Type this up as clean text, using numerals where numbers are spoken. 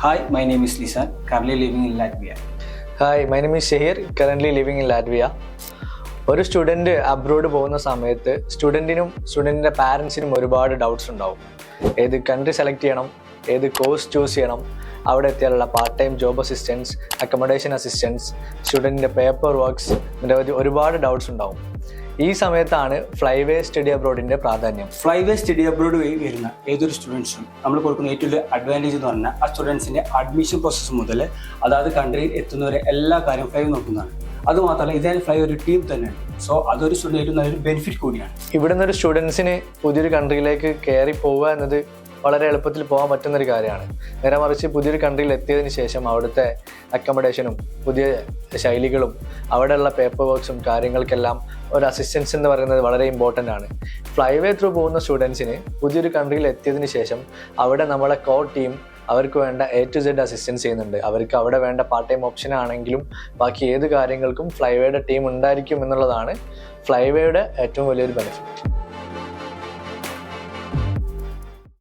Hi, my name is Lisan, currently living in Latvia. Hi, my name is Shahir, currently living in Latvia. ഒരു student abroad പോകുന്ന സമയത്ത് സ്റ്റുഡൻറ്റിൻ്റെ പാരൻസിനും ഒരുപാട് doubts ഉണ്ടാവും. ഏത് country select ചെയ്യണം, ഏത് കോഴ്സ് ചൂസ് ചെയ്യണം, അവിടെ എത്തിയാലുള്ള part time job assistance, accommodation assistance, സ്റ്റുഡൻറ്റിൻ്റെ പേപ്പർ വർക്ക്സ്, ഇതിൻ്റെ ഒരുപാട് ഡൗട്ട്സ് ഉണ്ടാവും. ഈ സമയത്താണ് ഫ്ലൈവേ സ്റ്റഡി അബ്രോഡിൻ്റെ പ്രാധാന്യം. ഫ്ലൈവേ സ്റ്റഡി അബ്രോഡ് വഴി വരുന്ന ഏതൊരു സ്റ്റുഡൻസിനും നമ്മൾ കൊടുക്കുന്ന ഏറ്റവും വലിയ അഡ്വാൻറ്റേജ് എന്ന് പറഞ്ഞാൽ ആ സ്റ്റുഡൻസിൻ്റെ അഡ്മിഷൻ പ്രോസസ്സ് മുതൽ അതാത് കൺട്രിയിൽ എത്തുന്നവരെ എല്ലാ കാര്യം ഫ്ലൈവ് നോക്കുന്നതാണ്. അതുമാത്രമല്ല ഇതേ ഫ്ലൈ ഒരു ടീം തന്നെയാണ്. സോ അതൊരു സ്റ്റുഡൻറ്റ് ഏറ്റവും നല്ലൊരു ബെനിഫിറ്റ് കൂടിയാണ്. ഇവിടുന്ന് ഒരു സ്റ്റുഡൻസിന് പുതിയൊരു കൺട്രിയിലേക്ക് കയറി പോവുക എന്നത് വളരെ എളുപ്പത്തിൽ പോകാൻ പറ്റുന്നൊരു കാര്യമാണ്. നേരെ മറിച്ച് പുതിയൊരു കൺട്രിയിൽ എത്തിയതിന് ശേഷം അവിടുത്തെ അക്കോമഡേഷനും പുതിയ ശൈലികളും അവിടെയുള്ള പേപ്പർ വർക്ക്സും കാര്യങ്ങൾക്കെല്ലാം ഒരു അസിസ്റ്റൻസ് എന്ന് പറയുന്നത് വളരെ ഇമ്പോർട്ടൻ്റ് ആണ്. ഫ്ലൈവേ ത്രൂ പോകുന്ന സ്റ്റുഡൻസിന് പുതിയൊരു കൺട്രിയിൽ എത്തിയതിന് ശേഷം അവിടെ നമ്മളെ കോർ ടീം അവർക്ക് വേണ്ട A to Z അസിസ്റ്റൻസ് ചെയ്യുന്നുണ്ട്. അവർക്ക് അവിടെ വേണ്ട പാർട്ട് ടൈം ഓപ്ഷൻ ആണെങ്കിലും ബാക്കി ഏത് കാര്യങ്ങൾക്കും ഫ്ലൈവേയുടെ ടീം ഉണ്ടായിരിക്കും എന്നുള്ളതാണ് ഫ്ലൈവേയുടെ ഏറ്റവും വലിയൊരു ബെനിഫിറ്റ്.